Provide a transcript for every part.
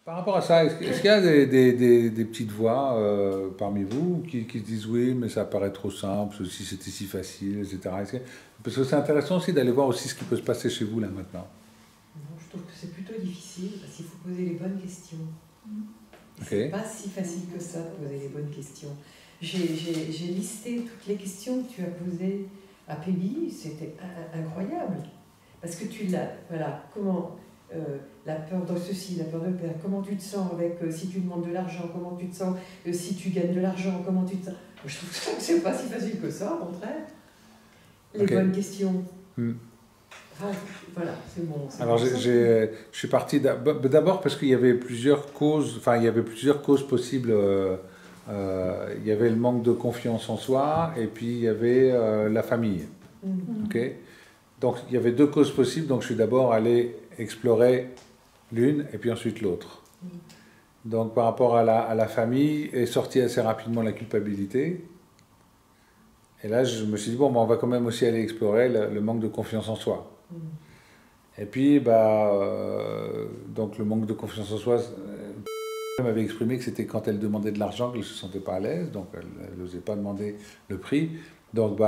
Par rapport à ça, est-ce qu'il y a des petites voix parmi vous qui disent oui, mais ça paraît trop simple, si c'était si facile, etc. Parce que c'est intéressant aussi d'aller voir aussi ce qui peut se passer chez vous là maintenant. Non, je trouve que c'est plutôt difficile parce qu'il faut poser les bonnes questions. Okay. C'est pas si facile que ça de poser les bonnes questions. J'ai listé toutes les questions que tu as posées à Pébi, c'était incroyable. Parce que tu l'as, voilà, comment la peur de ceci, la peur de perdre, comment tu te sens avec, si tu demandes de l'argent, comment tu te sens, si tu gagnes de l'argent, comment tu te sens. Je trouve que c'est pas si facile que ça, au contraire. Les bonnes questions. Enfin, voilà, c'est bon. Alors je suis parti d'abord parce qu'il y avait plusieurs causes, enfin il y avait plusieurs causes possibles. Il y avait le manque de confiance en soi et puis il y avait la famille. Okay. Donc il y avait deux causes possibles, donc je suis d'abord allé explorer l'une et puis ensuite l'autre. Donc par rapport à la famille, est sortie assez rapidement la culpabilité. Et là je me suis dit, bon, on va quand même aussi aller explorer le manque de confiance en soi. Et puis, donc le manque de confiance en soi, elle m'avait exprimé que c'était quand elle demandait de l'argent qu'elle ne se sentait pas à l'aise, donc elle n'osait pas demander le prix. Donc,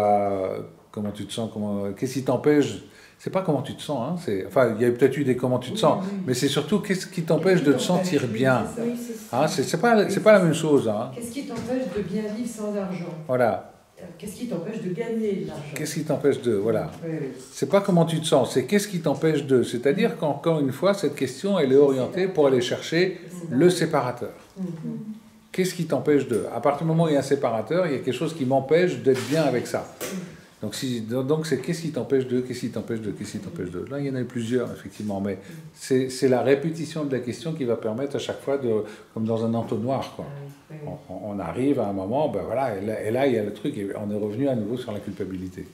comment tu te sens, qu'est-ce qui t'empêche, c'est pas comment tu te sens, hein, enfin, il y a peut-être eu des comment tu te sens, mais c'est surtout qu'est-ce qui t'empêche de te sentir bien. C'est pas la même chose. Hein. Qu'est-ce qui t'empêche de bien vivre sans argent? Voilà. Qu'est-ce qui t'empêche de gagner de l'argent? Qu'est-ce qui t'empêche de... Voilà. C'est pas comment tu te sens, c'est qu'est-ce qui t'empêche de... C'est-à-dire qu'encore une fois, cette question, elle est orientée pour aller chercher le séparateur. Qu'est-ce qui t'empêche de... À partir du moment où il y a un séparateur, il y a quelque chose qui m'empêche d'être bien avec ça. Donc c'est qu'est-ce qui t'empêche de... Qu'est-ce qui t'empêche de... Qu'est-ce qui t'empêche de... Là, il y en a plusieurs, effectivement, mais c'est la répétition de la question qui va permettre à chaque fois de... Comme dans un entonnoir, quoi. On arrive à un moment, ben voilà, et là il y a le truc, et on est revenu à nouveau sur la culpabilité.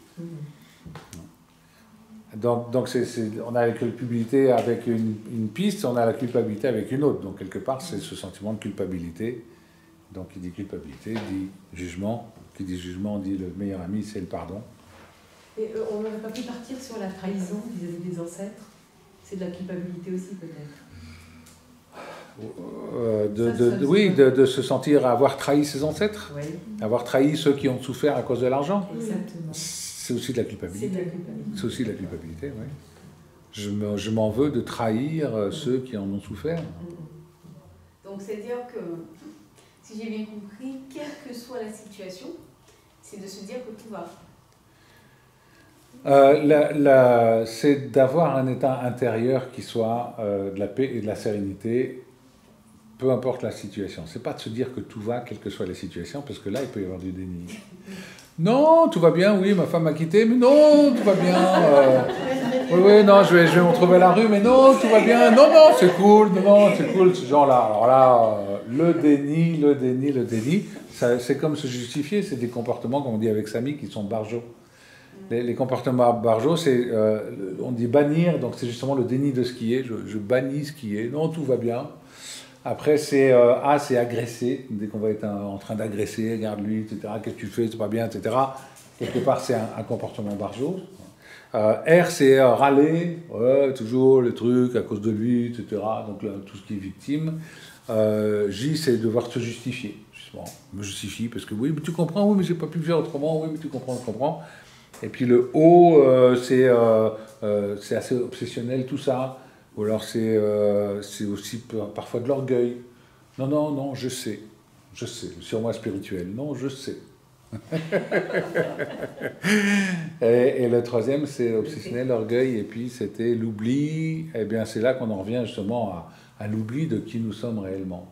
Donc on a la culpabilité avec une piste, on a la culpabilité avec une autre. Donc quelque part, c'est ce sentiment de culpabilité. Donc qui dit culpabilité, dit jugement. Qui dit jugement, dit le meilleur ami, c'est le pardon. Et on n'aurait pas pu partir sur la trahison vis-à-vis des ancêtres? C'est de la culpabilité aussi, peut-être? Oui, de se sentir avoir trahi ses ancêtres, avoir trahi ceux qui ont souffert à cause de l'argent. C'est aussi de la culpabilité. C'est aussi de la culpabilité, oui. Je m'en veux de trahir ceux qui en ont souffert. Donc c'est-à-dire que, si j'ai bien compris, quelle que soit la situation, c'est de se dire que tout va. C'est d'avoir un état intérieur qui soit de la paix et de la sérénité, peu importe la situation. C'est pas de se dire que tout va, quelle que soit la situation, parce que là, il peut y avoir du déni. Non, tout va bien, oui, ma femme m'a quitté, mais non, tout va bien. Oui, non, je vais me retrouver à la rue, mais non, tout va bien. Non, c'est cool, c'est cool, ce genre-là. Alors là, le déni, c'est comme se justifier, c'est des comportements, comme on dit avec Samy, qui sont barjots. Les comportements barjots, c'est, on dit bannir, donc c'est justement le déni de ce qui est, je bannis ce qui est, non, tout va bien. Après, c'est agresser, dès qu'on va être en train d'agresser, regarde-lui, etc., qu'est-ce que tu fais, c'est pas bien, etc. Quelque part, c'est un comportement barjot. R, c'est râler, toujours le truc à cause de lui, etc., donc là, tout ce qui est victime. J, c'est devoir se justifier, justement, me justifie, parce que oui, mais tu comprends, oui, mais j'ai pas pu le faire autrement, oui, mais tu comprends. Et puis le O, c'est assez obsessionnel, tout ça. Ou alors c'est aussi parfois de l'orgueil. Non, je sais, sur moi spirituel, non, je sais. et le troisième, c'est obsessionnel, l'orgueil, et puis c'était l'oubli. Eh bien, c'est là qu'on en revient justement à l'oubli de qui nous sommes réellement.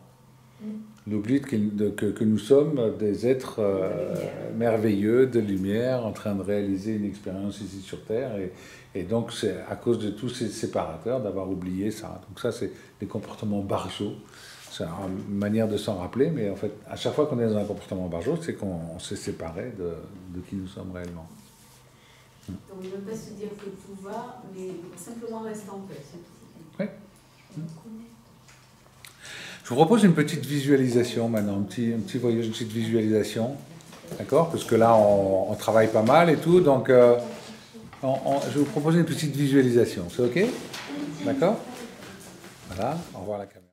L'oubli que nous sommes des êtres merveilleux, de lumière, en train de réaliser une expérience ici sur Terre. Et donc, c'est à cause de tous ces séparateurs d'avoir oublié ça. Donc ça, c'est des comportements barjots. C'est une manière de s'en rappeler, mais en fait, à chaque fois qu'on est dans un comportement barjot, c'est qu'on s'est séparé de qui nous sommes réellement. Donc, il ne veut pas se dire que tout va, mais simplement rester en paix. Oui. Je vous propose une petite visualisation maintenant, un petit voyage, une petite visualisation, d'accord? Parce que là, on travaille pas mal et tout, donc je vais vous proposer une petite visualisation. C'est OK? D'accord? Voilà, au revoir la caméra.